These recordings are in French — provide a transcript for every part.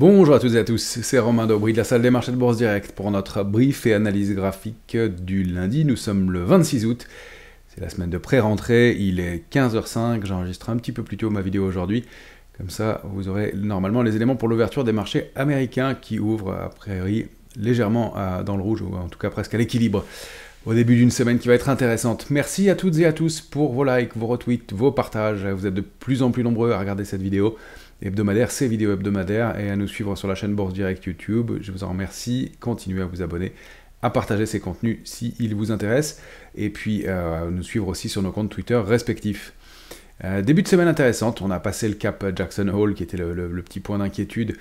Bonjour à toutes et à tous, c'est Romain Daubry de la salle des marchés de Bourse Direct pour notre brief et analyse graphique du lundi. Nous sommes le 26 août, c'est la semaine de pré-rentrée, il est 15h05, j'enregistre un petit peu plus tôt ma vidéo aujourd'hui. Comme ça, vous aurez normalement les éléments pour l'ouverture des marchés américains qui ouvrent a priori légèrement dans le rouge, ou en tout cas presque à l'équilibre, au début d'une semaine qui va être intéressante. Merci à toutes et à tous pour vos likes, vos retweets, vos partages. Vous êtes de plus en plus nombreux à regarder cette vidéo hebdomadaire, ces vidéos hebdomadaires, et à nous suivre sur la chaîne Bourse Direct YouTube. Je vous en remercie. Continuez à vous abonner, à partager ces contenus s'ils vous intéressent, et puis à nous suivre aussi sur nos comptes Twitter respectifs. Début de semaine intéressante, on a passé le cap Jackson Hole qui était le petit point d'inquiétude,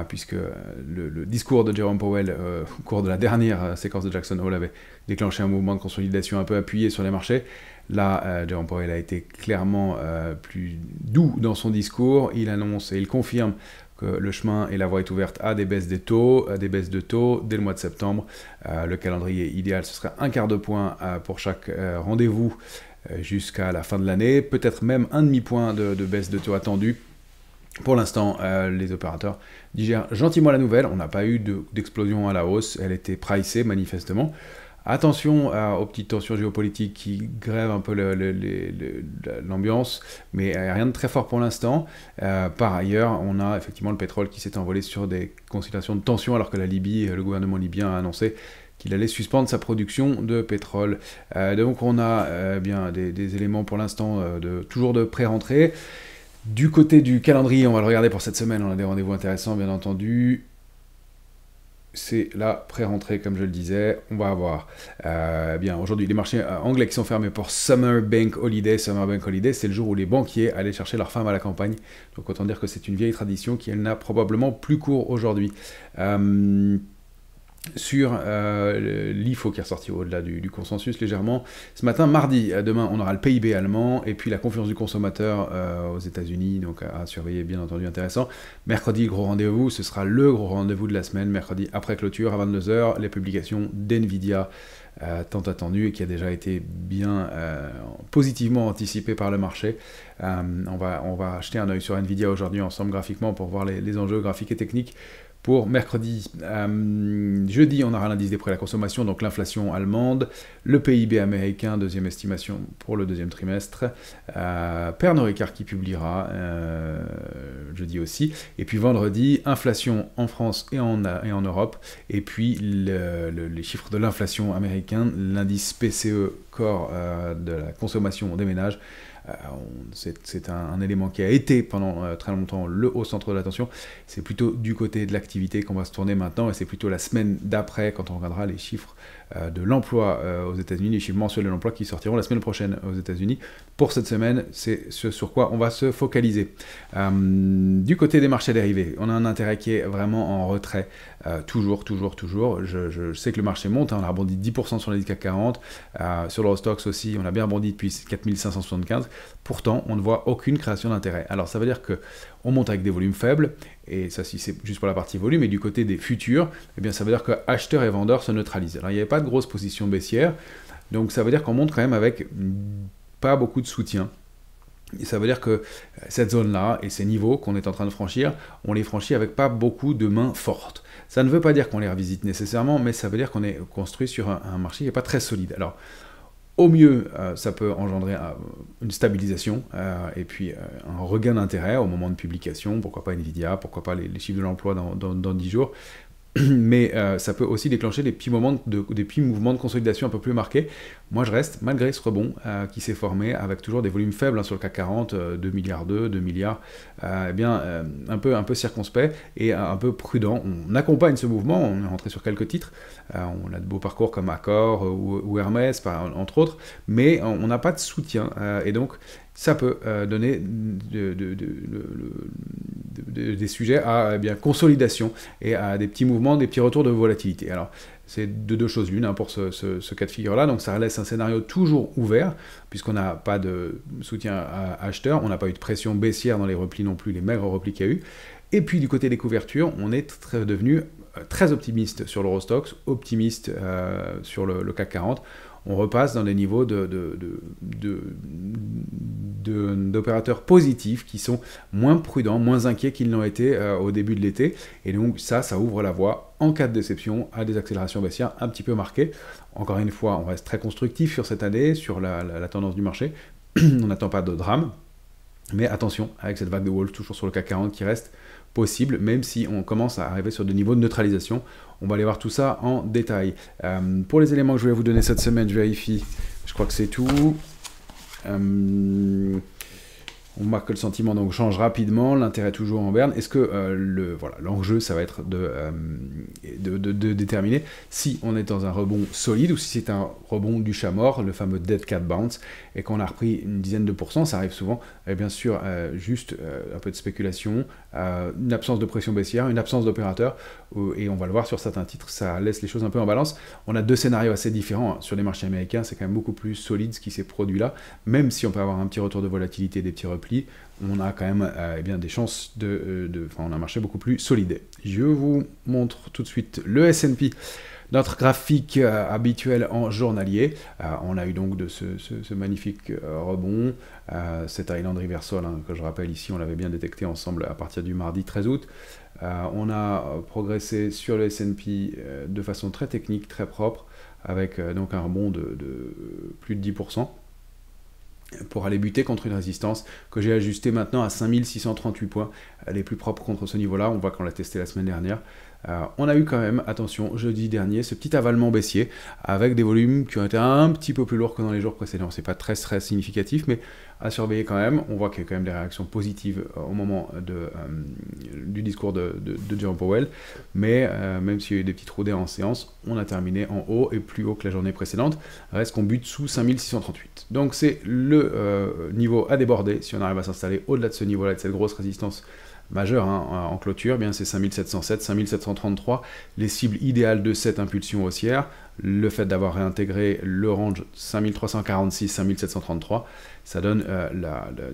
puisque le discours de Jerome Powell au cours de la dernière séquence de Jackson Hole avait déclenché un mouvement de consolidation un peu appuyé sur les marchés. Là, Jerome Powell a été clairement plus doux dans son discours. Il annonce et il confirme que le chemin et la voie est ouverte à des baisses des taux, à des baisses de taux dès le mois de septembre. Le calendrier idéal, ce serait un quart de point pour chaque rendez-vous jusqu'à la fin de l'année, peut-être même un demi-point de baisse de taux attendu. Pour l'instant, les opérateurs digèrent gentiment la nouvelle. On n'a pas eu d'explosion à la hausse, elle était pricée manifestement. Attention aux petites tensions géopolitiques qui grèvent un peu l'ambiance, mais rien de très fort pour l'instant. Par ailleurs, on a effectivement le pétrole qui s'est envolé sur des considérations de tension, alors que la Libye, le gouvernement libyen a annoncé qu'il allait suspendre sa production de pétrole. Donc on a bien des éléments pour l'instant toujours de pré-rentrée. Du côté du calendrier, on va le regarder pour cette semaine, on a des rendez-vous intéressants bien entendu. C'est la pré-rentrée, comme je le disais. On va avoir bien aujourd'hui les marchés anglais qui sont fermés pour Summer Bank Holiday. Summer Bank Holiday, c'est le jour où les banquiers allaient chercher leurs femmes à la campagne. Donc autant dire que c'est une vieille tradition qui, elle, n'a probablement plus cours aujourd'hui. Sur l'IFO qui est ressorti au-delà du consensus légèrement. Ce matin, mardi, demain, on aura le PIB allemand, et puis la confiance du consommateur aux États-Unis, donc à surveiller, bien entendu, intéressant. Mercredi, gros rendez-vous, ce sera le gros rendez-vous de la semaine, mercredi après clôture, à 22h, les publications d'NVIDIA, tant attendues, et qui a déjà été bien positivement anticipé par le marché. On va jeter un œil sur NVIDIA aujourd'hui ensemble graphiquement pour voir les enjeux graphiques et techniques. Pour mercredi, jeudi, on aura l'indice des prix à la consommation, donc l'inflation allemande, le PIB américain, deuxième estimation pour le deuxième trimestre, Pernod Ricard qui publiera jeudi aussi, et puis vendredi, inflation en France et en Europe, et puis les chiffres de l'inflation américain, l'indice PCE Core de la consommation des ménages. C'est un élément qui a été pendant très longtemps au centre de l'attention. C'est plutôt du côté de l'activité qu'on va se tourner maintenant, et c'est plutôt la semaine d'après quand on regardera les chiffres de l'emploi aux États-Unis, les chiffres mensuels de l'emploi qui sortiront la semaine prochaine aux États-Unis. Pour cette semaine, c'est ce sur quoi on va se focaliser. Du côté des marchés dérivés, on a un intérêt qui est vraiment en retrait, toujours. Je sais que le marché monte, on a rebondi 10% sur l'indice CAC 40, sur l'Eurostoxx aussi, on a bien rebondi depuis 4575. Pourtant, on ne voit aucune création d'intérêt. Alors ça veut dire que on monte avec des volumes faibles, et ça si c'est juste pour la partie volume, et du côté des futurs, eh bien ça veut dire que acheteurs et vendeurs se neutralisent. Alors il n'y avait pas de grosse position baissière, donc ça veut dire qu'on monte quand même avec pas beaucoup de soutien. Et ça veut dire que cette zone-là et ces niveaux qu'on est en train de franchir, on les franchit avec pas beaucoup de mains fortes. Ça ne veut pas dire qu'on les revisite nécessairement, mais ça veut dire qu'on est construit sur un marché qui n'est pas très solide. Alors, au mieux, ça peut engendrer une stabilisation et puis un regain d'intérêt au moment de publication, pourquoi pas Nvidia, pourquoi pas les chiffres de l'emploi dans 10 jours. Mais ça peut aussi déclencher des petits mouvements de consolidation un peu plus marqués. Moi je reste, malgré ce rebond qui s'est formé, avec toujours des volumes faibles sur le CAC 40, 2 milliards 2 milliards, un peu circonspect et un peu prudent. On accompagne ce mouvement, on est rentré sur quelques titres, on a de beaux parcours comme Accor ou Hermès, entre autres, mais on n'a pas de soutien, et donc ça peut donner des sujets à consolidation et à des petits mouvements, des petits retours de volatilité. Alors, c'est de deux choses l'une pour ce cas de figure-là, donc ça laisse un scénario toujours ouvert, puisqu'on n'a pas de soutien à acheteurs, on n'a pas eu de pression baissière dans les replis non plus, les maigres replis qu'il y a eu, et puis du côté des couvertures, on est devenu très optimiste sur l'Eurostoxx, optimiste sur le CAC 40, on repasse dans des niveaux d'opérateurs positifs qui sont moins prudents, moins inquiets qu'ils l'ont été au début de l'été. Et donc ça ouvre la voie, en cas de déception, à des accélérations baissières un petit peu marquées. Encore une fois, on reste très constructif sur cette année, sur la tendance du marché. On n'attend pas de drame. Mais attention, avec cette vague de Wolf, toujours sur le CAC 40 qui reste possible, même si on commence à arriver sur des niveaux de neutralisation. On va aller voir tout ça en détail. Pour les éléments que je voulais vous donner cette semaine, je vérifie, je crois que c'est tout. On marque que le sentiment donc change rapidement, l'intérêt toujours en berne. Est-ce que l'enjeu, ça va être de déterminer si on est dans un rebond solide ou si c'est un rebond du chat mort, le fameux dead cat bounce, et qu'on a repris une dizaine de pourcents, ça arrive souvent, et bien sûr, juste un peu de spéculation, une absence de pression baissière, une absence d'opérateur, et on va le voir sur certains titres, ça laisse les choses un peu en balance. On a deux scénarios assez différents. Sur les marchés américains, c'est quand même beaucoup plus solide ce qui s'est produit là, même si on peut avoir un petit retour de volatilité, des petits replis, on a quand même des chances on a un marché beaucoup plus solide. Je vous montre tout de suite le S&P, notre graphique habituel en journalier. On a eu donc de ce magnifique rebond, cet Island Reversal, que je rappelle ici, on l'avait bien détecté ensemble à partir du mardi 13 août. On a progressé sur le S&P de façon très technique, très propre, avec donc un rebond de plus de 10%. Pour aller buter contre une résistance que j'ai ajustée maintenant à 5638 points, les plus propres contre ce niveau-là. On voit qu'on l'a testé la semaine dernière. On a eu quand même, attention, jeudi dernier, ce petit avalement baissier avec des volumes qui ont été un petit peu plus lourds que dans les jours précédents. C'est pas très significatif, mais à surveiller quand même. On voit qu'il y a quand même des réactions positives au moment du discours de Jerome Powell, mais même s'il y a eu des petits trous d'air en séance, on a terminé en haut et plus haut que la journée précédente. Reste qu'on bute sous 5638. Donc c'est le niveau à déborder si on arrive à s'installer au-delà de ce niveau-là, de cette grosse résistance majeure en clôture, bien c'est 5707, 5733, les cibles idéales de cette impulsion haussière, le fait d'avoir réintégré le range 5346, 5733, ça donne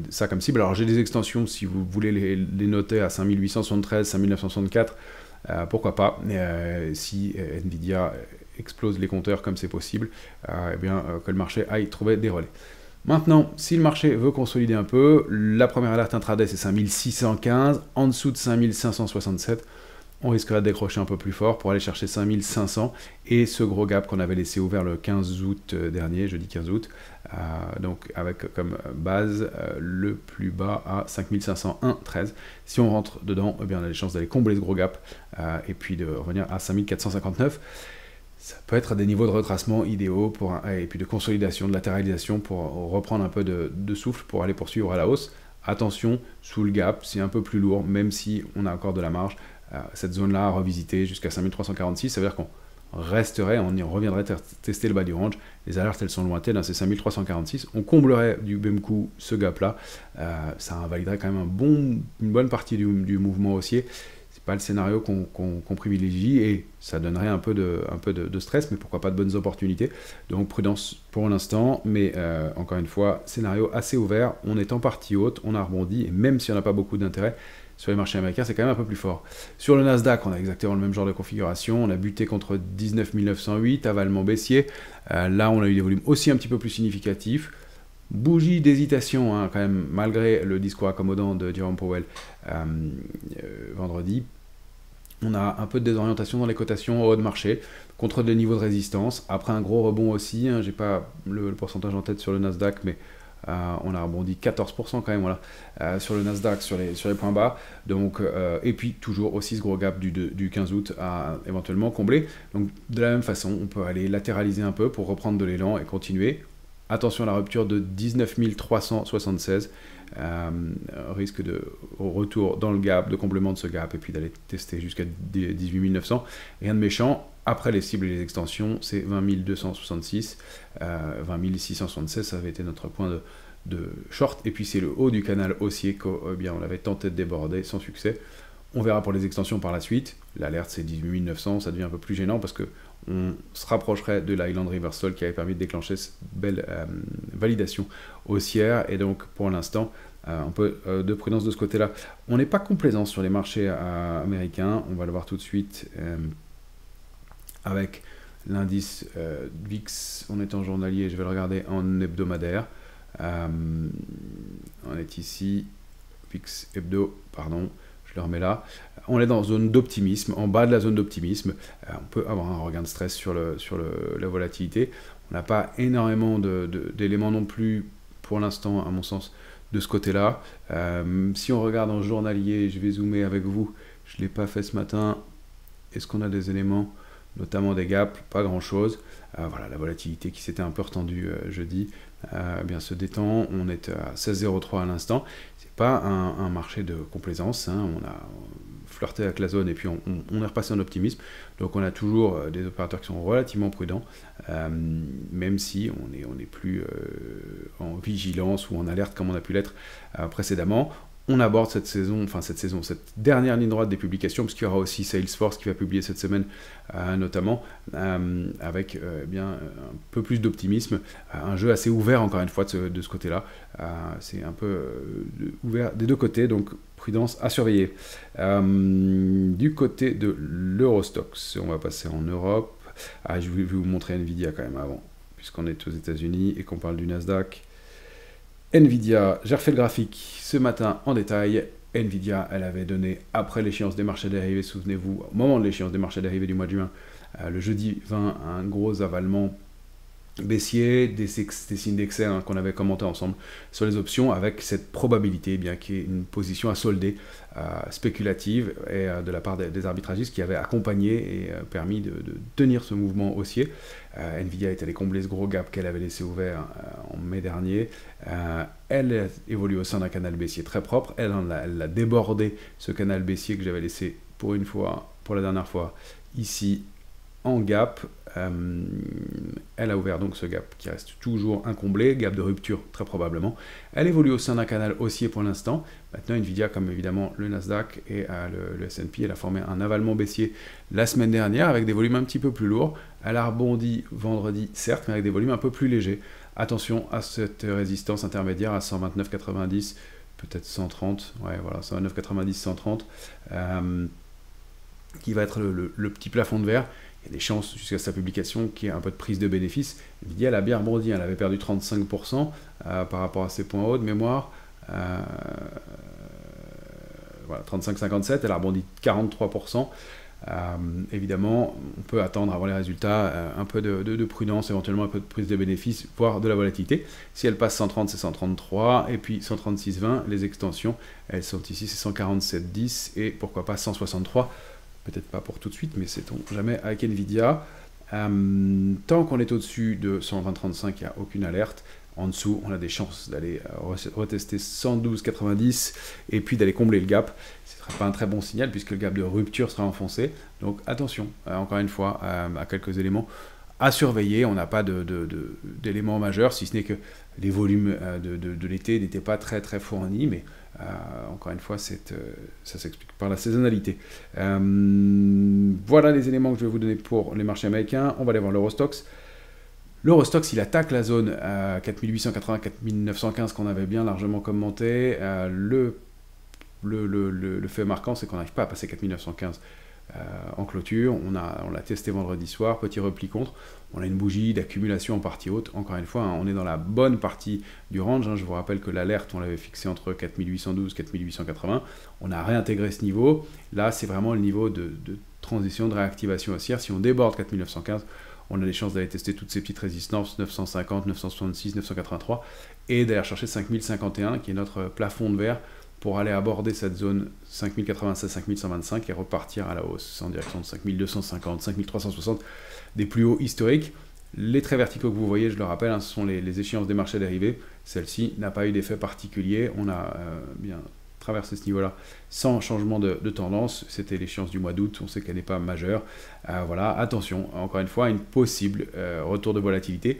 ça comme cible. Alors j'ai des extensions, si vous voulez les noter à 5873, 5964, pourquoi pas, si Nvidia explose les compteurs comme c'est possible, que le marché aille trouver des relais. Maintenant, si le marché veut consolider un peu, la première alerte intraday c'est 5615, en dessous de 5567, on risquerait de décrocher un peu plus fort pour aller chercher 5500 et ce gros gap qu'on avait laissé ouvert le 15 août dernier, jeudi 15 août, donc avec comme base le plus bas à 5501,13. Si on rentre dedans, on a des chances d'aller combler ce gros gap et puis de revenir à 5459. Ça peut être à des niveaux de retracement idéaux et puis de consolidation, de latéralisation pour reprendre un peu de souffle pour aller poursuivre à la hausse. Attention, sous le gap, c'est un peu plus lourd, même si on a encore de la marge. Cette zone-là à revisiter jusqu'à 5346, ça veut dire qu'on on reviendrait tester le bas du range. Les alertes, elles sont lointaines, c'est 5346. On comblerait du même coup ce gap-là. Ça invaliderait quand même une bonne partie du mouvement haussier. Pas le scénario qu'on privilégie et ça donnerait un peu de stress, mais pourquoi pas de bonnes opportunités. Donc prudence pour l'instant, mais encore une fois, scénario assez ouvert, on est en partie haute, on a rebondi, et même si on n'a pas beaucoup d'intérêt sur les marchés américains, c'est quand même un peu plus fort. Sur le Nasdaq, on a exactement le même genre de configuration, on a buté contre 19 908, avalement baissier, là on a eu des volumes aussi un petit peu plus significatifs. Bougie d'hésitation, quand même, malgré le discours accommodant de Jerome Powell vendredi. On a un peu de désorientation dans les cotations au haut de marché, contre des niveaux de résistance. Après un gros rebond aussi, j'ai pas le pourcentage en tête sur le Nasdaq, mais on a rebondi 14% quand même, voilà, sur le Nasdaq, sur les points bas. Donc, et puis toujours aussi ce gros gap du 15 août à éventuellement combler. Donc de la même façon, on peut aller latéraliser un peu pour reprendre de l'élan et continuer. Attention à la rupture de 19 376, risque de retour dans le gap, de complément de ce gap, et puis d'aller tester jusqu'à 18 900. Rien de méchant. Après les cibles et les extensions, c'est 20 266, 20 676, ça avait été notre point de short. Et puis c'est le haut du canal haussier qu'on avait tenté de déborder sans succès. On verra pour les extensions par la suite. L'alerte c'est 18 900, ça devient un peu plus gênant parce que on se rapprocherait de l'Island Reversal qui avait permis de déclencher cette belle validation haussière. Et donc pour l'instant, un peu de prudence de ce côté-là. On n'est pas complaisant sur les marchés américains, on va le voir tout de suite avec L'indice VIX, on est en journalier, je vais le regarder en hebdomadaire. On est ici, VIX hebdo, pardon, je le remets là. On est dans zone d'optimisme, en bas de la zone d'optimisme. On peut avoir un regain de stress sur la volatilité. On n'a pas énormément d'éléments non plus, pour l'instant, à mon sens, de ce côté-là. Si on regarde en journalier, je vais zoomer avec vous. Je ne l'ai pas fait ce matin. Est-ce qu'on a des éléments, notamment des gaps? Pas grand-chose. Voilà, la volatilité qui s'était un peu retendue jeudi, bien se détend. On est à 16,03 à l'instant. C'est pas un marché de complaisance. Hein. On a flirté avec la zone et puis on est repassé en optimisme. Donc on a toujours des opérateurs qui sont relativement prudents, même si on n'est plus en vigilance ou en alerte comme on a pu l'être précédemment. On aborde cette dernière ligne droite des publications, parce qu'il y aura aussi Salesforce qui va publier cette semaine, notamment, avec bien un peu plus d'optimisme. Un jeu assez ouvert, encore une fois, de ce côté-là. C'est un peu ouvert des deux côtés, donc prudence à surveiller. Du côté de l'Eurostoxx, on va passer en Europe. Je vais vous montrer Nvidia quand même avant, puisqu'on est aux États-Unis et qu'on parle du Nasdaq. Nvidia, j'ai refait le graphique ce matin en détail. Nvidia, elle avait donné, après l'échéance des marchés dérivés, souvenez-vous, au moment de l'échéance des marchés dérivés du mois de juin, le jeudi 20, un gros avalement baissier, des signes d'excès qu'on avait commenté ensemble sur les options, avec cette probabilité bien qu'il y ait une position à solder spéculative et de la part des arbitragistes qui avaient accompagné et permis de tenir ce mouvement haussier. Nvidia est allée combler ce gros gap qu'elle avait laissé ouvert en mai dernier. Elle évolue au sein d'un canal baissier très propre. Elle a débordé ce canal baissier que j'avais laissé pour la dernière fois ici en gap. Elle a ouvert donc ce gap qui reste toujours incomblé, gap de rupture très probablement. Elle évolue au sein d'un canal haussier pour l'instant. Maintenant, Nvidia, comme évidemment le Nasdaq et le S&P, elle a formé un avalement baissier la semaine dernière avec des volumes un petit peu plus lourds. Elle a rebondi vendredi, certes, mais avec des volumes un peu plus légers. Attention à cette résistance intermédiaire à 129,90, peut-être 130, ouais voilà, 129,90, 130, qui va être le petit plafond de verre. Il y a des chances jusqu'à sa publication qu'il y ait un peu de prise de bénéfice. Nvidia, elle a bien rebondi, elle avait perdu 35% par rapport à ses points hauts de mémoire. Voilà, 35,57, elle a rebondi 43%. Évidemment, on peut attendre avant les résultats un peu de prudence, éventuellement un peu de prise de bénéfice, voire de la volatilité. Si elle passe 130, c'est 133, et puis 136,20, les extensions, elles sont ici, c'est 147,10, et pourquoi pas 163. Peut-être pas pour tout de suite, mais sait-on jamais avec Nvidia. Tant qu'on est au-dessus de 120,35, il n'y a aucune alerte. En dessous, on a des chances d'aller retester 112,90 et puis d'aller combler le gap. Ce ne sera pas un très bon signal puisque le gap de rupture sera enfoncé. Donc attention, encore une fois, à quelques éléments à surveiller. On n'a pas d'éléments majeurs, si ce n'est que les volumes de l'été n'étaient pas très très fournis, mais encore une fois, ça s'explique par la saisonnalité. Voilà les éléments que je vais vous donner pour les marchés américains. On va aller voir l'Eurostoxx. L'Eurostoxx, il attaque la zone 4880-4915 qu'on avait bien largement commenté. Le fait marquant, c'est qu'on n'arrive pas à passer 4915 en clôture. On l'a testé vendredi soir, petit repli contre. On a une bougie d'accumulation en partie haute. Encore une fois, on est dans la bonne partie du range. Je vous rappelle que l'alerte, on l'avait fixé entre 4812 et 4880. On a réintégré ce niveau. Là, c'est vraiment le niveau de transition, de réactivation haussière. Si on déborde 4915, on a des chances d'aller tester toutes ces petites résistances, 950, 966, 983, et d'aller chercher 5051, qui est notre plafond de verre, pour aller aborder cette zone 5096, 5125 et repartir à la hausse en direction de 5250, 5360, des plus hauts historiques. Les traits verticaux que vous voyez, je le rappelle, ce sont les échéances des marchés dérivés. Celle-ci n'a pas eu d'effet particulier. On a bien traversé ce niveau-là sans changement de tendance. C'était l'échéance du mois d'août. On sait qu'elle n'est pas majeure. Voilà, attention, encore une fois, une possible retour de volatilité.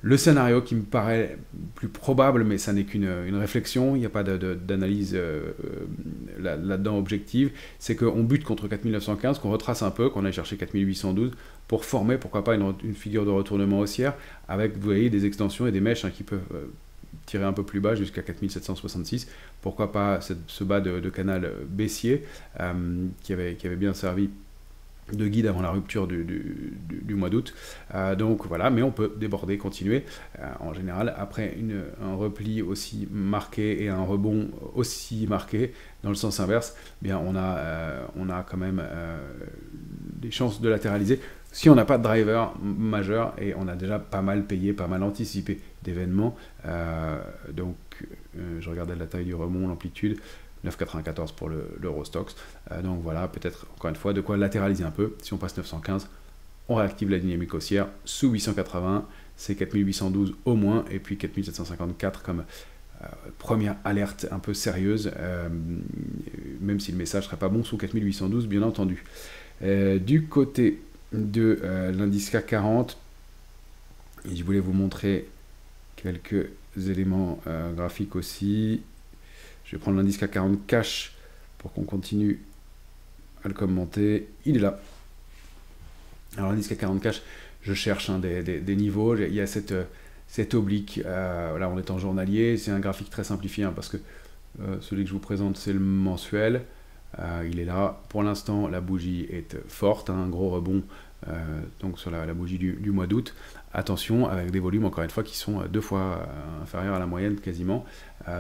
Le scénario qui me paraît plus probable, mais ça n'est qu'une réflexion, il n'y a pas d'analyse là-dedans objective, c'est qu'on bute contre 4915, qu'on retrace un peu, qu'on aille chercher 4812 pour former, pourquoi pas, une figure de retournement haussière avec, vous voyez, des extensions et des mèches qui peuvent tirer un peu plus bas jusqu'à 4766. Pourquoi pas ce bas de canal baissier qui avait bien servi de guide avant la rupture du mois d'août. Donc voilà, mais on peut déborder, continuer. En général, après un repli aussi marqué et un rebond aussi marqué dans le sens inverse, eh bien on a quand même des chances de latéraliser si on n'a pas de driver majeur et on a déjà pas mal payé, pas mal anticipé d'événements. Donc je regardais la taille du rebond, l'amplitude. 9,94 pour l'Eurostoxx. Donc voilà, peut-être encore une fois de quoi latéraliser un peu. Si on passe 915, on réactive la dynamique haussière sous 880, c'est 4812 au moins, et puis 4754 comme première alerte un peu sérieuse, même si le message serait pas bon sous 4812, bien entendu. Du côté de l'indice CAC 40, et je voulais vous montrer quelques éléments graphiques aussi. Je vais prendre l'indice CAC 40 cash pour qu'on continue à le commenter. Il est là. Alors l'indice CAC 40 cash, je cherche des niveaux. Il y a cette oblique. Là, on est en journalier. C'est un graphique très simplifié parce que celui que je vous présente, c'est le mensuel. Il est là. Pour l'instant, la bougie est forte. Un gros rebond donc sur la bougie du mois d'août. Attention, avec des volumes, encore une fois, qui sont 2 fois inférieurs à la moyenne quasiment.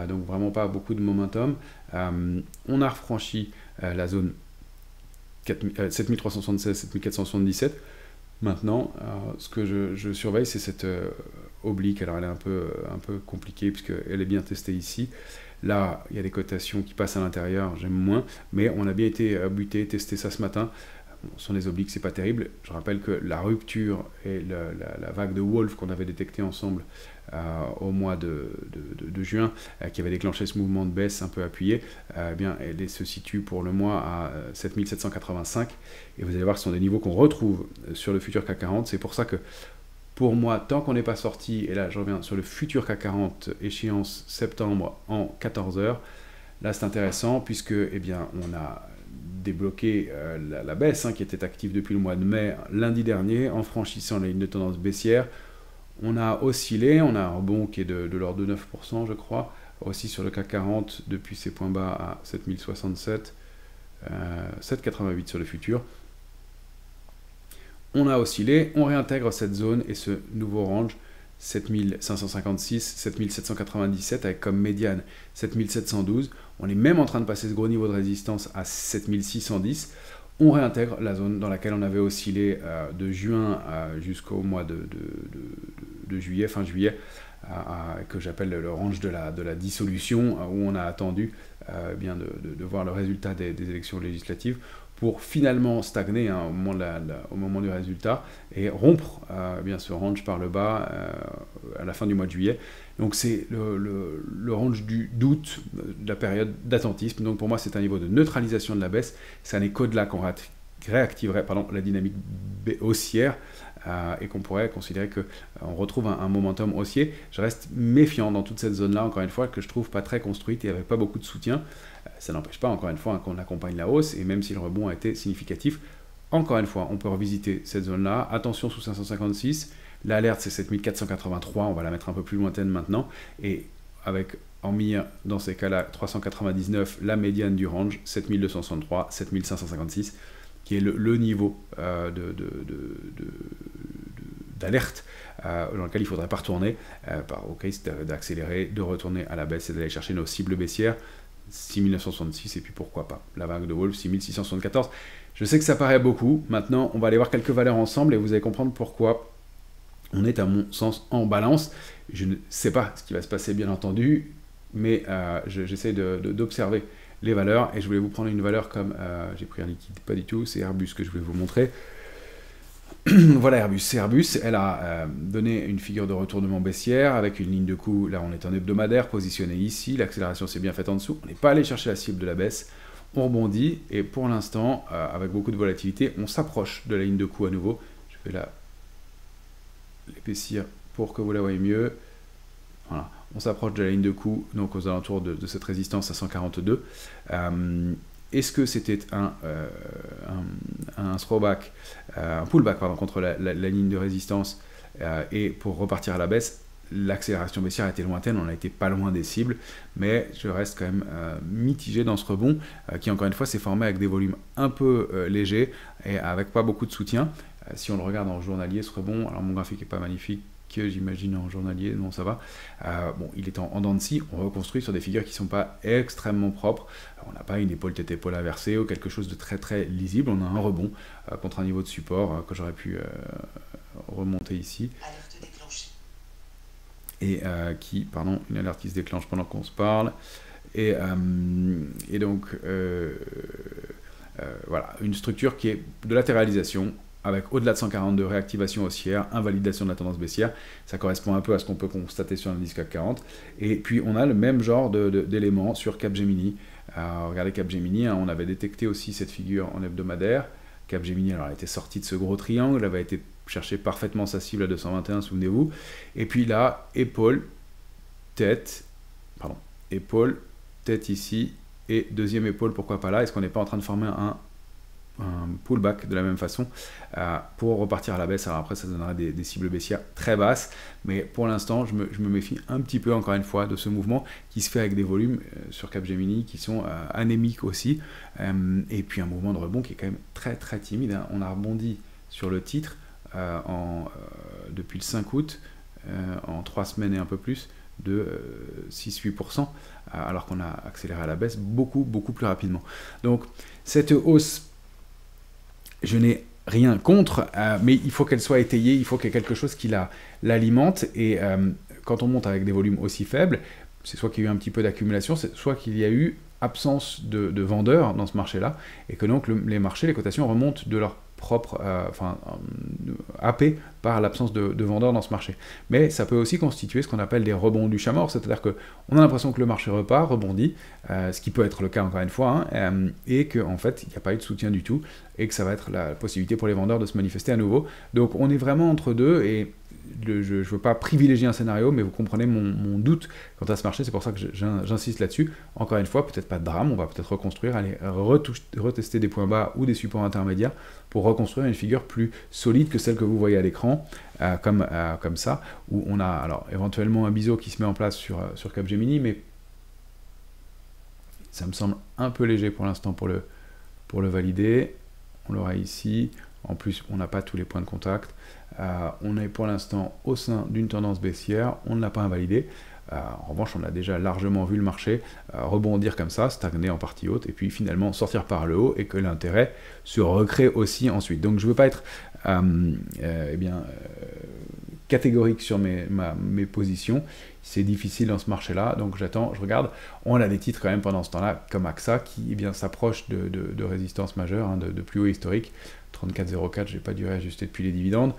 Donc vraiment pas beaucoup de momentum. On a refranchi la zone 7376, 7477. Maintenant, ce que je surveille, c'est cette oblique. Alors elle est un peu compliquée puisqu'elle est bien testée ici. Là, il y a des cotations qui passent à l'intérieur, j'aime moins, mais on a bien été buté, testé ça ce matin. Bon, sur les obliques, c'est pas terrible. Je rappelle que la rupture et la vague de Wolf qu'on avait détecté ensemble au mois de juin, qui avait déclenché ce mouvement de baisse un peu appuyé, eh bien, elle se situe pour le mois à 7785. Et vous allez voir que ce sont des niveaux qu'on retrouve sur le futur CAC 40. C'est pour ça que, pour moi, tant qu'on n'est pas sorti, et là je reviens sur le futur CAC 40, échéance septembre en 14 heures, là c'est intéressant puisque eh bien, on a débloqué la baisse qui était active depuis le mois de mai lundi dernier en franchissant la ligne de tendance baissière. On a oscillé, on a un rebond qui est de l'ordre de 9%, je crois, aussi sur le CAC 40 depuis ses points bas à 7067, 7,88 sur le futur. On a oscillé, on réintègre cette zone et ce nouveau range 7556, 7797 avec comme médiane 7712. On est même en train de passer ce gros niveau de résistance à 7610. On réintègre la zone dans laquelle on avait oscillé de juin jusqu'au mois de juillet, fin juillet, que j'appelle le range de la dissolution, où on a attendu bien de voir le résultat des élections législatives pour finalement stagner au moment du résultat et rompre bien ce range par le bas à la fin du mois de juillet. Donc c'est le range d'août, de la période d'attentisme. Donc pour moi c'est un niveau de neutralisation de la baisse. Ça n'est qu'au-delà qu'on réactiverait la dynamique haussière et qu'on pourrait considérer qu'on retrouve un momentum haussier. Je reste méfiant dans toute cette zone-là, encore une fois, que je trouve pas très construite et avec pas beaucoup de soutien. Ça n'empêche pas, encore une fois, qu'on accompagne la hausse, et même si le rebond a été significatif, encore une fois, on peut revisiter cette zone-là. Attention sous 556, l'alerte c'est 7483, on va la mettre un peu plus lointaine maintenant, et avec en mire, dans ces cas-là, 399, la médiane du range, 7263, 7556, qui est le niveau d'alerte dans lequel il ne faudrait pas retourner, au risque d'accélérer, de retourner à la baisse et d'aller chercher nos cibles baissières, 6966, et puis pourquoi pas la vague de Wolf 6674. Je sais que ça paraît beaucoup. Maintenant on va aller voir quelques valeurs ensemble et vous allez comprendre pourquoi on est à mon sens en balance. Je ne sais pas ce qui va se passer bien entendu, mais j'essaie d'observer les valeurs et je voulais vous prendre une valeur comme j'ai pris un liquide, pas du tout, c'est Airbus que je voulais vous montrer. Voilà Airbus, c'est Airbus, elle a donné une figure de retournement baissière avec une ligne de coup, là on est en hebdomadaire, positionné ici, l'accélération s'est bien faite en dessous, on n'est pas allé chercher la cible de la baisse, on rebondit, et pour l'instant, avec beaucoup de volatilité, on s'approche de la ligne de coup à nouveau, je vais l'épaissir pour que vous la voyez mieux, voilà, on s'approche de la ligne de coup, donc aux alentours de cette résistance à 142, est-ce que c'était un throwback, un pullback contre la ligne de résistance et pour repartir à la baisse? l'accélération baissière était lointaine, on a été pas loin des cibles, mais je reste quand même mitigé dans ce rebond qui encore une fois s'est formé avec des volumes un peu légers et avec pas beaucoup de soutien. Si on le regarde en journalier, ce rebond, alors mon graphique est pas magnifique, j'imagine en journalier, non ça va. Bon, il est en dents de scie, on reconstruit sur des figures qui ne sont pas extrêmement propres. Alors, on n'a pas une épaule tête-épaule inversée ou quelque chose de très très lisible, on a un rebond contre un niveau de support que j'aurais pu remonter ici. Et une alerte qui se déclenche pendant qu'on se parle. Et donc, voilà, une structure qui est de latéralisation, avec au-delà de 142 réactivation haussière, invalidation de la tendance baissière. Ça correspond un peu à ce qu'on peut constater sur l'indice CAC 40. Et puis on a le même genre d'éléments sur Capgemini. Regardez Capgemini, on avait détecté aussi cette figure en hebdomadaire. Capgemini, alors elle était sortie de ce gros triangle, elle avait été chercher parfaitement sa cible à 221, souvenez-vous. Et puis là, épaule, tête ici, et deuxième épaule, pourquoi pas là. Est-ce qu'on n'est pas en train de former un pullback de la même façon pour repartir à la baisse? Alors après ça donnerait des cibles baissières très basses, mais pour l'instant je me méfie un petit peu encore une fois de ce mouvement qui se fait avec des volumes sur Capgemini qui sont anémiques aussi, et puis un mouvement de rebond qui est quand même très très timide, hein. On a rebondi sur le titre depuis le 5 août en 3 semaines et un peu plus de 6-8%, alors qu'on a accéléré à la baisse beaucoup plus rapidement. Donc cette hausse, je n'ai rien contre, mais il faut qu'elle soit étayée, il faut qu'il y ait quelque chose qui l'alimente, et quand on monte avec des volumes aussi faibles, c'est soit qu'il y a eu un petit peu d'accumulation, soit qu'il y a eu absence de vendeurs dans ce marché-là, et que donc les marchés, les cotations remontent de leur propre, happé par l'absence de vendeurs dans ce marché. Mais ça peut aussi constituer ce qu'on appelle des rebonds du chat mort, c'est-à-dire qu'on a l'impression que le marché repart, rebondit, ce qui peut être le cas encore une fois, hein, et qu'en fait il n'y a pas eu de soutien du tout, et que ça va être la possibilité pour les vendeurs de se manifester à nouveau. Donc on est vraiment entre deux, et je ne veux pas privilégier un scénario, mais vous comprenez mon doute quant à ce marché, c'est pour ça que j'insiste là-dessus. Encore une fois, peut-être pas de drame, on va peut-être reconstruire, aller retester des points bas ou des supports intermédiaires pour reconstruire une figure plus solide que celle que vous voyez à l'écran, comme ça, où on a alors éventuellement un biseau qui se met en place sur Capgemini, mais ça me semble un peu léger pour l'instant pour le valider. On l'aura ici. En plus, on n'a pas tous les points de contact. On est pour l'instant au sein d'une tendance baissière. On ne l'a pas invalidé. En revanche, on a déjà largement vu le marché rebondir comme ça, stagner en partie haute, et puis finalement sortir par le haut, et que l'intérêt se recrée aussi ensuite. Donc je ne veux pas être catégorique sur mes positions. C'est difficile dans ce marché-là, donc j'attends, je regarde. On a des titres quand même pendant ce temps-là, comme AXA, qui s'approche de résistance majeure, hein, de plus haut historique. 34,04, je n'ai pas dû réajuster depuis les dividendes,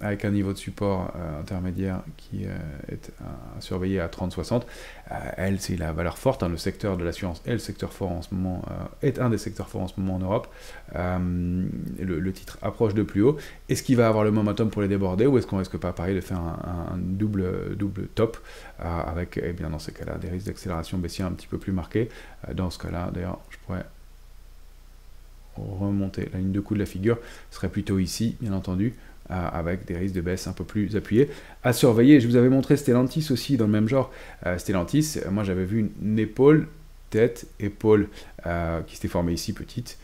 avec un niveau de support intermédiaire qui est à surveiller à 30,60. Elle, c'est la valeur forte, hein, le secteur de l'assurance est le secteur fort en ce moment, est un des secteurs forts en ce moment en Europe. Le titre approche de plus haut. Est-ce qu'il va avoir le momentum pour les déborder, ou est-ce qu'on risque pas pareil de faire un double top avec, dans ces cas-là, des risques d'accélération baissière un petit peu plus marqués. Dans ce cas-là, d'ailleurs, je pourrais remonter la ligne de coup de la figure, serait plutôt ici, bien entendu, avec des risques de baisse un peu plus appuyés. À surveiller, je vous avais montré Stellantis aussi dans le même genre. Stellantis, moi j'avais vu une épaule, tête, épaule qui s'était formée ici, petite,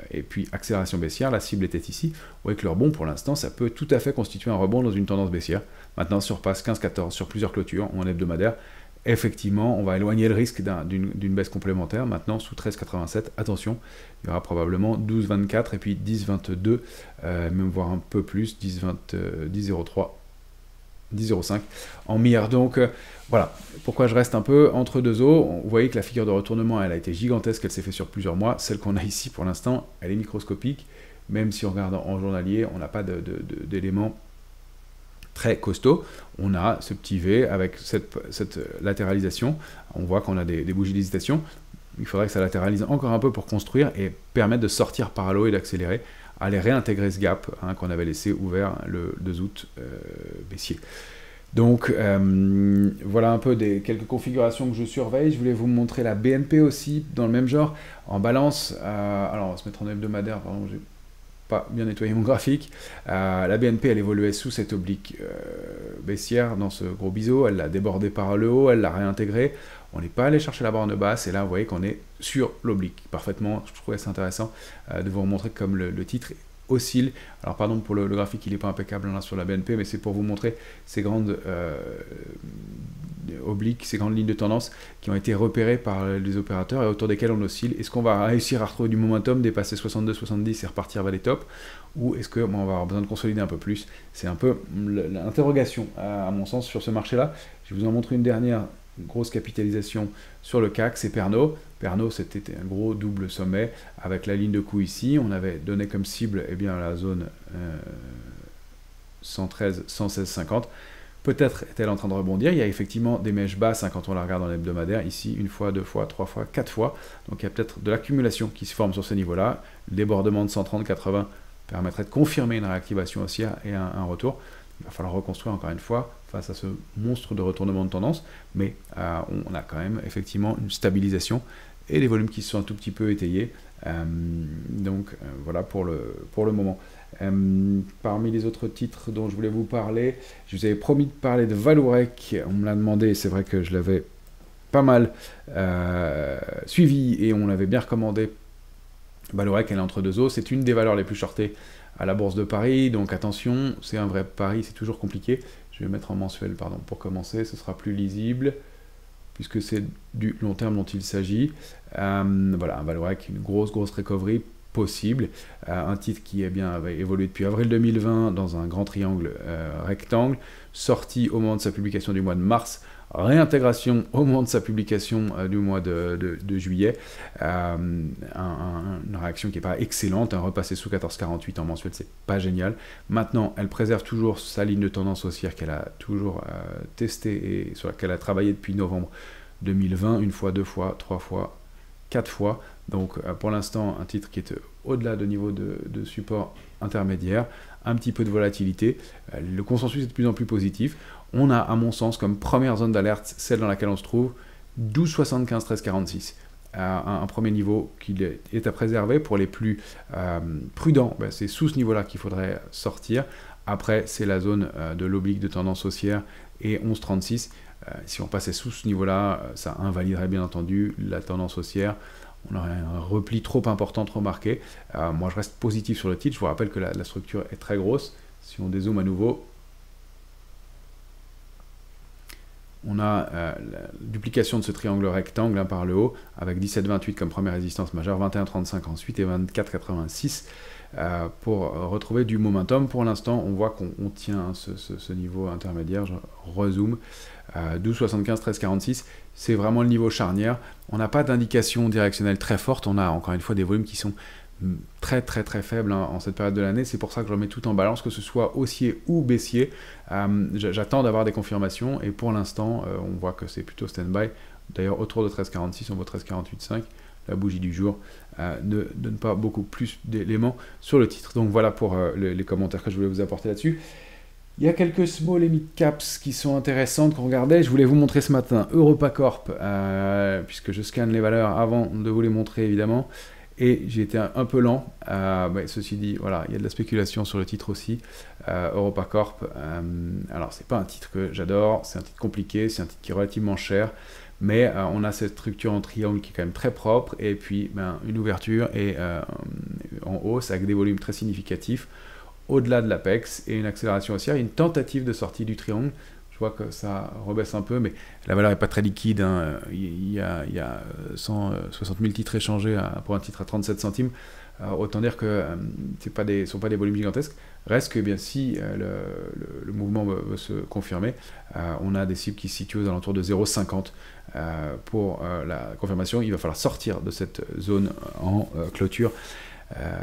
et puis accélération baissière, la cible était ici. Vous voyez que le rebond pour l'instant, ça peut tout à fait constituer un rebond dans une tendance baissière. Maintenant, surpasse 15-14 sur plusieurs clôtures ou en hebdomadaire. Effectivement, on va éloigner le risque d'une baisse complémentaire. Maintenant, sous 13,87, attention, il y aura probablement 12,24 et puis 10,22, même voire un peu plus, 10,03, 10,05 en mire. Donc voilà, pourquoi je reste un peu entre deux eaux. Vous voyez que la figure de retournement, elle a été gigantesque, elle s'est fait sur plusieurs mois. Celle qu'on a ici pour l'instant, elle est microscopique. Même si on regarde en journalier, on n'a pas d'éléments très costaud. On a ce petit V avec cette latéralisation. On voit qu'on a des bougies d'hésitation. Il faudrait que ça latéralise encore un peu pour construire et permettre de sortir par l'eau et d'accélérer, aller réintégrer ce gap, hein, qu'on avait laissé ouvert le 2 août baissier. Donc voilà un peu quelques configurations que je surveille. Je voulais vous montrer la BNP aussi dans le même genre, en balance. Alors on va se mettre en hebdomadaire, pardon, j'ai pas bien nettoyé mon graphique. La BNP, elle évoluait sous cette oblique baissière dans ce gros biseau, elle l'a débordé par le haut, elle l'a réintégré, on n'est pas allé chercher la borne basse, et là vous voyez qu'on est sur l'oblique, parfaitement. Je trouvais ça intéressant de vous remontrer comme le titre oscille. Alors pardon pour le graphique, il n'est pas impeccable là, sur la BNP, mais c'est pour vous montrer ces grandes obliques, ces grandes lignes de tendance qui ont été repérées par les opérateurs et autour desquelles on oscille. Est-ce qu'on va réussir à retrouver du momentum, dépasser 62, 70 et repartir vers les tops, ou est-ce qu'on va avoir besoin de consolider un peu plus? C'est un peu l'interrogation à mon sens sur ce marché-là. Je vais vous en montrer une dernière grosse capitalisation sur le CAC, c'est Pernod. Pernod, c'était un gros double sommet avec la ligne de coup ici. On avait donné comme cible la zone 113, 116,50. Peut-être est-elle en train de rebondir. Il y a effectivement des mèches basses quand on la regarde en hebdomadaire. Ici, une fois, deux fois, trois fois, quatre fois. Donc il y a peut-être de l'accumulation qui se forme sur ce niveau-là. Le débordement de 130, 80 permettrait de confirmer une réactivation haussière et un retour. Il va falloir reconstruire encore une fois face à ce monstre de retournement de tendance, mais on a quand même effectivement une stabilisation et des volumes qui se sont un tout petit peu étayés. Voilà pour le moment. Parmi les autres titres dont je voulais vous parler, je vous avais promis de parler de Vallourec. On me l'a demandé, c'est vrai que je l'avais pas mal suivi et on l'avait bien recommandé. Vallourec, elle est entre deux eaux, c'est une des valeurs les plus shortées à la Bourse de Paris, donc attention, c'est un vrai pari, c'est toujours compliqué. Je vais mettre en mensuel, pardon, pour commencer, ce sera plus lisible, puisque c'est du long terme dont il s'agit. Voilà, un Vallourec, une grosse recovery possible. Un titre qui avait évolué depuis avril 2020 dans un grand triangle rectangle, sorti au moment de sa publication du mois de mars, réintégration au moment de sa publication du mois de juillet, une réaction qui n'est pas excellente, repasser sous 14,48 en mensuel, c'est pas génial. Maintenant, elle préserve toujours sa ligne de tendance haussière qu'elle a toujours testée et sur laquelle elle a travaillé depuis novembre 2020, une fois, deux fois, trois fois, quatre fois. Donc pour l'instant, un titre qui est au-delà de niveau de support intermédiaire, un petit peu de volatilité. Le consensus est de plus en plus positif. On a, à mon sens, comme première zone d'alerte, celle dans laquelle on se trouve, 12,75, 13,46. Un premier niveau qui est à préserver. Pour les plus prudents, c'est sous ce niveau-là qu'il faudrait sortir. Après, c'est la zone de l'oblique de tendance haussière et 11,36. Si on passait sous ce niveau-là, ça invaliderait bien entendu la tendance haussière. On aurait un repli trop important, trop marqué. Moi, je reste positif sur le titre. Je vous rappelle que la structure est très grosse. Si on dézoome à nouveau, on a la duplication de ce triangle rectangle par le haut, avec 17,28 comme première résistance majeure, 21,35 ensuite et 24,86 pour retrouver du momentum. Pour l'instant, on voit qu'on tient ce niveau intermédiaire. Je rezoome. 12,75, 13,46, c'est vraiment le niveau charnière. On n'a pas d'indication directionnelle très forte. On a encore une fois des volumes qui sont très faibles en cette période de l'année. C'est pour ça que je remets tout en balance, que ce soit haussier ou baissier. J'attends d'avoir des confirmations et pour l'instant, on voit que c'est plutôt stand-by. D'ailleurs, autour de 13,46, on voit 13,48,5. La bougie du jour ne donne pas beaucoup plus d'éléments sur le titre. Donc voilà pour les commentaires que je voulais vous apporter là-dessus. Il y a quelques small et mid caps qui sont intéressantes qu'on regardait. Je voulais vous montrer ce matin EuropaCorp, puisque je scanne les valeurs avant de vous les montrer évidemment. Et j'ai été un peu lent. Ceci dit, voilà, il y a de la spéculation sur le titre aussi. EuropaCorp, alors c'est pas un titre que j'adore, c'est un titre compliqué, c'est un titre qui est relativement cher. Mais on a cette structure en triangle qui est quand même très propre. Et puis une ouverture et en hausse avec des volumes très significatifs. Au-delà de l'Apex et une accélération haussière, une tentative de sortie du triangle. Je vois que ça rebaisse un peu, mais la valeur n'est pas très liquide. Il y a 160 000 titres échangés pour un titre à 37 centimes. Autant dire que ce ne sont pas des volumes gigantesques. Reste que si le mouvement veut se confirmer, on a des cibles qui se situent aux alentours de 0,50 pour la confirmation. Il va falloir sortir de cette zone en clôture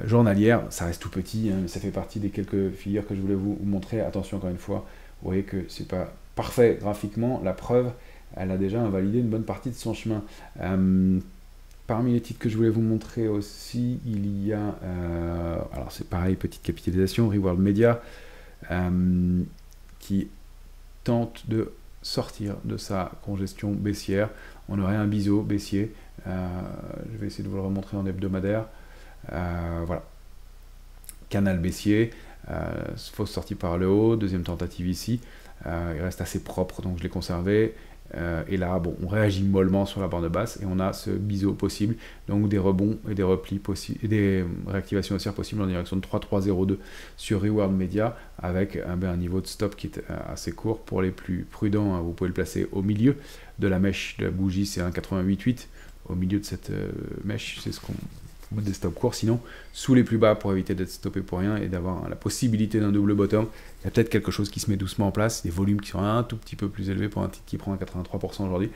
journalière. Ça reste tout petit, mais ça fait partie des quelques figures que je voulais vous montrer. Attention encore une fois, vous voyez que c'est pas parfait graphiquement. La preuve, elle a déjà invalidé une bonne partie de son chemin. Parmi les titres que je voulais vous montrer aussi, il y a, alors c'est pareil, petite capitalisation, Reworld Media, qui tente de sortir de sa congestion baissière. On aurait un biseau baissier. Je vais essayer de vous le remontrer en hebdomadaire. Voilà, canal baissier, fausse sortie par le haut, deuxième tentative ici. il reste assez propre, donc je l'ai conservé. Et là, bon, on réagit mollement sur la bande basse et on a ce biseau possible, donc des rebonds et des replis possibles, et des réactivations haussières possibles en direction de 3.302 sur Reward Media avec un niveau de stop qui est assez court. Pour les plus prudents, hein, vous pouvez le placer au milieu de la mèche de la bougie, c'est un 88.8 au milieu de cette mèche, c'est ce qu'on des stops courts, sinon sous les plus bas pour éviter d'être stoppé pour rien et d'avoir la possibilité d'un double bottom. Il y a peut-être quelque chose qui se met doucement en place, des volumes qui sont un tout petit peu plus élevés pour un titre qui prend 83% aujourd'hui,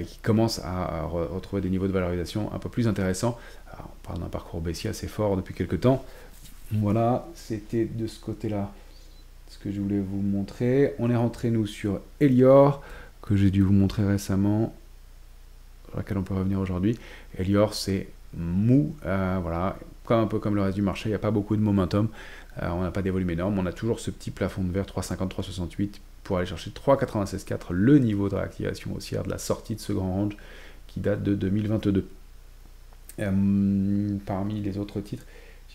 qui commence à retrouver des niveaux de valorisation un peu plus intéressants. Alors, on parle d'un parcours baissier assez fort depuis quelques temps. Voilà, c'était de ce côté-là ce que je voulais vous montrer. On est rentré nous sur Elior, que j'ai dû vous montrer récemment, sur laquelle on peut revenir aujourd'hui. Elior, c'est mou, voilà, un peu comme le reste du marché, il n'y a pas beaucoup de momentum, on n'a pas des volumes énormes, on a toujours ce petit plafond de verre 3,50, 3,68 pour aller chercher 3,96,4, le niveau de réactivation haussière de la sortie de ce grand range qui date de 2022. Parmi les autres titres,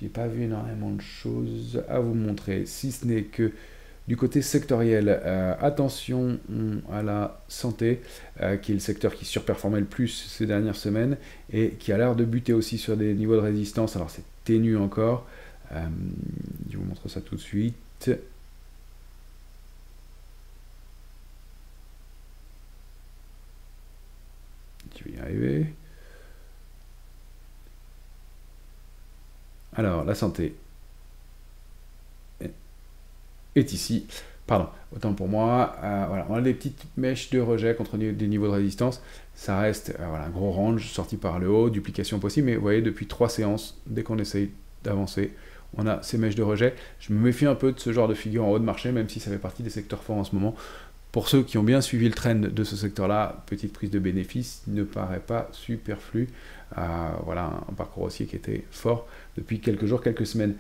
j'ai pas vu énormément de choses à vous montrer, si ce n'est que du côté sectoriel, attention à la santé, qui est le secteur qui surperformait le plus ces dernières semaines et qui a l'air de buter aussi sur des niveaux de résistance. Alors c'est ténu encore. Je vous montre ça tout de suite. Je vais y arriver. Alors la santé est ici. Pardon, autant pour moi. Voilà, on a des petites mèches de rejet contre des niveaux de résistance. Ça reste voilà, un gros range sorti par le haut, duplication possible. Mais vous voyez, depuis 3 séances, dès qu'on essaye d'avancer, on a ces mèches de rejet. Je me méfie un peu de ce genre de figure en haut de marché, même si ça fait partie des secteurs forts en ce moment. Pour ceux qui ont bien suivi le trend de ce secteur-là, petite prise de bénéfice ne paraît pas superflu. Voilà un parcours haussier qui était fort depuis quelques jours, quelques semaines.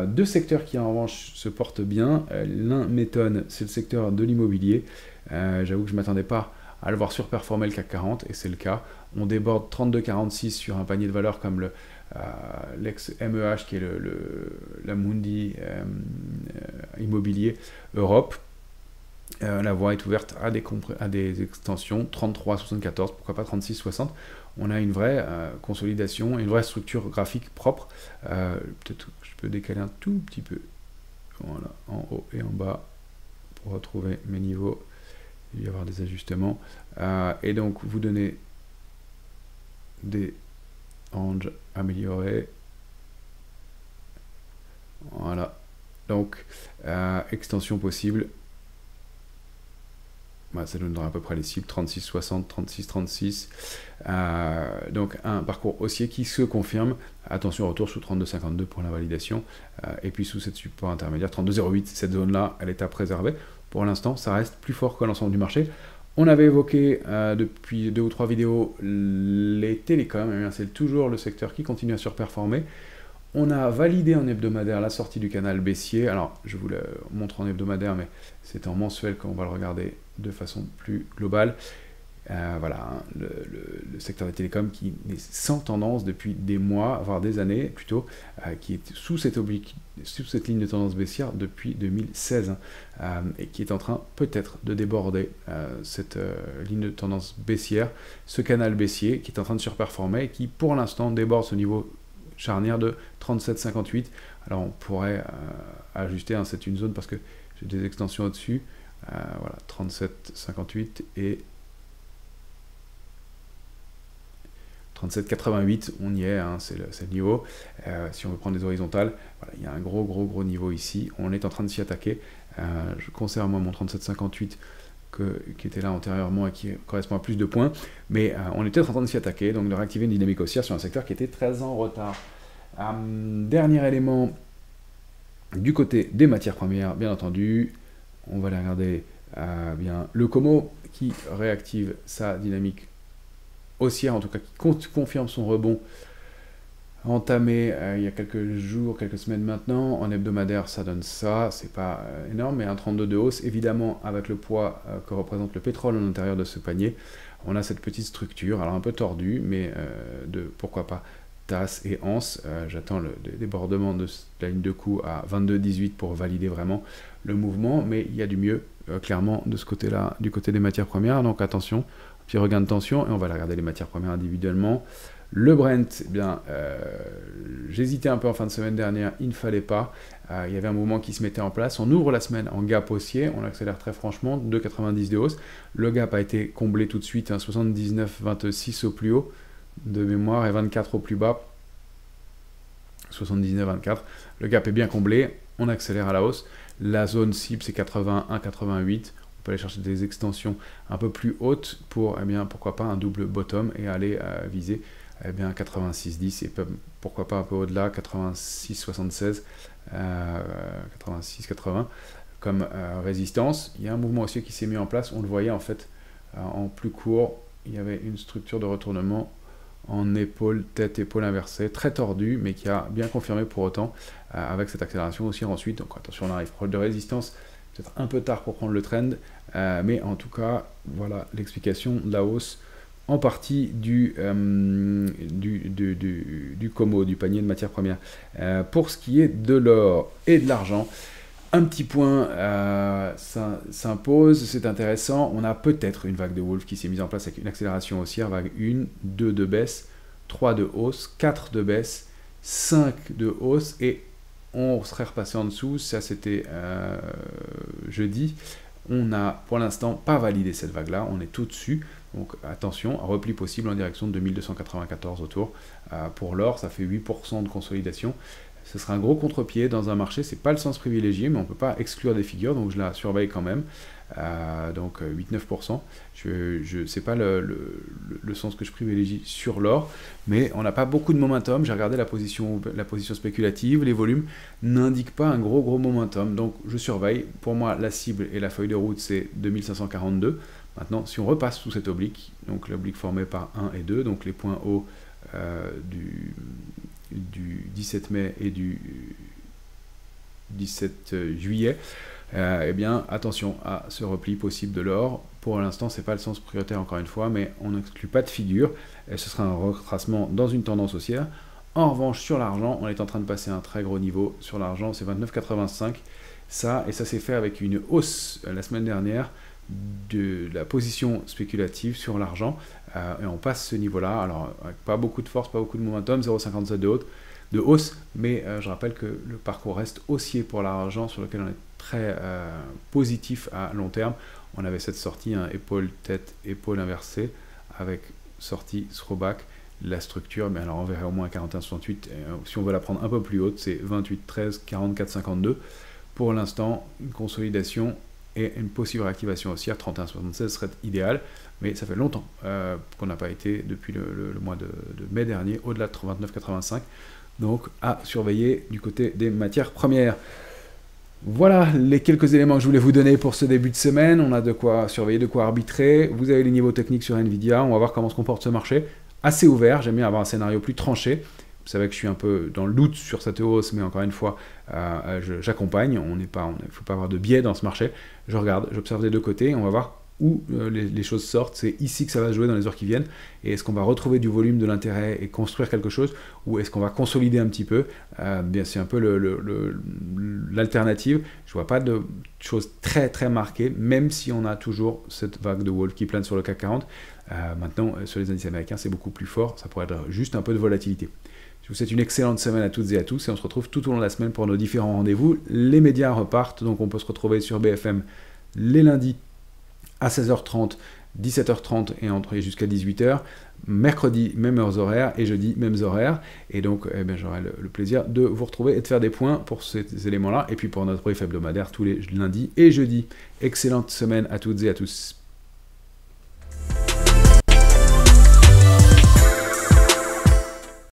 Deux secteurs qui en revanche se portent bien. L'un m'étonne, c'est le secteur de l'immobilier. J'avoue que je ne m'attendais pas à le voir surperformer le CAC 40 et c'est le cas. On déborde 32,46 sur un panier de valeurs comme l'ex-MEH qui est la Mundi Immobilier Europe. La voie est ouverte à des extensions 33,74, pourquoi pas 36,60. On a une vraie consolidation, une vraie structure graphique propre. Peut-être que je peux décaler un tout petit peu, voilà, en haut et en bas pour retrouver mes niveaux. Il va y avoir des ajustements. Et donc vous donnez des ranges améliorés. Voilà. Donc extension possible. Ça nous donnera à peu près les cibles 36,60, 36,36. Donc un parcours haussier qui se confirme. Attention, retour sous 32,52 pour la validation. Et puis sous cette support intermédiaire, 32,08, cette zone-là, elle est à préserver. Pour l'instant, ça reste plus fort que l'ensemble du marché. On avait évoqué depuis 2 ou 3 vidéos les télécoms. C'est toujours le secteur qui continue à surperformer. On a validé en hebdomadaire la sortie du canal baissier. Alors, je vous le montre en hebdomadaire, mais c'est en mensuel qu'on va le regarder de façon plus globale. Voilà, hein, le secteur des télécoms qui est sans tendance depuis des mois, voire des années plutôt, qui est sous cette ligne de tendance baissière depuis 2016, et qui est en train peut-être de déborder cette ligne de tendance baissière, ce canal baissier qui est en train de surperformer et qui pour l'instant déborde ce niveau charnière de 37,58. Alors on pourrait ajuster, hein, c'est une zone parce que j'ai des extensions au-dessus. Voilà, 37,58 et 37,88, on y est, hein, c'est le niveau. Si on veut prendre des horizontales, voilà, il y a un gros niveau ici. On est en train de s'y attaquer. Je conserve moi mon 37,58 qui était là antérieurement et qui correspond à plus de points. Mais on était en train de s'y attaquer, donc de réactiver une dynamique haussière sur un secteur qui était très en retard. Dernier élément du côté des matières premières, bien entendu. On va aller regarder bien le Como qui réactive sa dynamique haussière, en tout cas qui confirme son rebond entamé il y a quelques jours, quelques semaines maintenant. En hebdomadaire, ça donne ça, c'est pas énorme, mais un 32 de hausse, évidemment avec le poids que représente le pétrole à l'intérieur de ce panier. On a cette petite structure, alors un peu tordue, mais pourquoi pas tasse et anse. J'attends le débordement de la ligne de coup à 22,18 pour valider vraiment le mouvement, mais il y a du mieux clairement de ce côté-là, du côté des matières premières. Donc attention, petit regain de tension, et on va aller regarder les matières premières individuellement. Le Brent, eh bien, j'hésitais un peu en fin de semaine dernière, il ne fallait pas. Il y avait un mouvement qui se mettait en place. On ouvre la semaine en gap haussier, on accélère très franchement, 2,90 de hausse. Le gap a été comblé tout de suite, 79,26 au plus haut de mémoire et 24 au plus bas. 79,24. Le gap est bien comblé, on accélère à la hausse. La zone cible, c'est 81,88. On peut aller chercher des extensions un peu plus hautes pour, eh bien, pourquoi pas, un double bottom et aller viser 86,10 et pourquoi pas un peu au-delà, 86,76, 86,80 comme résistance. Il y a un mouvement aussi qui s'est mis en place, on le voyait en fait en plus court, il y avait une structure de retournement en épaule, tête, épaule inversée, très tordue, mais qui a bien confirmé pour autant, avec cette accélération aussi ensuite. Donc attention, on arrive proche de résistance, peut-être un peu tard pour prendre le trend, mais en tout cas, voilà l'explication de la hausse en partie du COMO, du panier de matières premières. Pour ce qui est de l'or et de l'argent, un petit point s'impose, c'est intéressant. On a peut-être une vague de Wolf qui s'est mise en place avec une accélération haussière, vague 1, 2 de baisse, 3 de hausse, 4 de baisse, 5 de hausse, et on serait repassé en dessous, ça c'était jeudi. On n'a pour l'instant pas validé cette vague-là, on est tout dessus. Donc attention, repli possible en direction de 2294 autour. Pour l'or, ça fait 8% de consolidation. Ce sera un gros contre-pied dans un marché, c'est pas le sens privilégié, mais on ne peut pas exclure des figures, donc je la surveille quand même. Donc 8-9%. C'est pas le sens que je privilégie sur l'or, mais on n'a pas beaucoup de momentum. J'ai regardé la position spéculative, les volumes n'indiquent pas un gros momentum, donc je surveille. Pour moi, la cible et la feuille de route, c'est 2542. Maintenant, si on repasse sous cette oblique, donc l'oblique formée par 1 et 2, donc les points hauts du 17 mai et du 17 juillet, eh bien, attention à ce repli possible de l'or. Pour l'instant, ce n'est pas le sens prioritaire encore une fois, mais on n'exclut pas de figure. Et ce sera un retracement dans une tendance haussière. En revanche, sur l'argent, on est en train de passer un très gros niveau. Sur l'argent, c'est 29,85. Ça s'est fait avec une hausse la semaine dernière de la position spéculative sur l'argent, et on passe ce niveau-là, alors avec pas beaucoup de force, pas beaucoup de momentum, 0,57 de hausse, mais je rappelle que le parcours reste haussier pour l'argent, sur lequel on est très positif à long terme. On avait cette sortie, épaule, tête, épaule inversée, avec sortie throwback, la structure, mais alors on verrait au moins 41,68, si on veut la prendre un peu plus haute, c'est 28,13, 44,52. Pour l'instant, une consolidation et une possible réactivation haussière, 31,76 serait idéal, mais ça fait longtemps qu'on n'a pas été, depuis le mois de mai dernier, au-delà de 29,85, donc à surveiller du côté des matières premières. Voilà les quelques éléments que je voulais vous donner pour ce début de semaine. On a de quoi surveiller, de quoi arbitrer. Vous avez les niveaux techniques sur Nvidia, on va voir comment se comporte ce marché. Assez ouvert, j'aime bien avoir un scénario plus tranché. Vous savez que je suis un peu dans le doute sur cette hausse, mais encore une fois, j'accompagne. Il ne faut pas avoir de biais dans ce marché. Je regarde, j'observe des deux côtés. On va voir où les choses sortent. C'est ici que ça va se jouer dans les heures qui viennent. Et est-ce qu'on va retrouver du volume, de l'intérêt et construire quelque chose, ou est-ce qu'on va consolider un petit peu? Bien, c'est un peu l'alternative. Je ne vois pas de choses très très marquées, même si on a toujours cette vague de Wolf qui plane sur le CAC 40. Maintenant, sur les indices américains, c'est beaucoup plus fort. Ça pourrait être juste un peu de volatilité. Je vous souhaite une excellente semaine à toutes et à tous, et on se retrouve tout au long de la semaine pour nos différents rendez-vous. Les médias repartent, donc on peut se retrouver sur BFM les lundis à 16h30, 17h30 et jusqu'à 18h. Mercredi, mêmes heures horaires, et jeudi, mêmes horaires. Et donc, j'aurai le plaisir de vous retrouver et de faire des points pour ces éléments-là, et puis pour notre brief hebdomadaire tous les lundis et jeudis. Excellente semaine à toutes et à tous.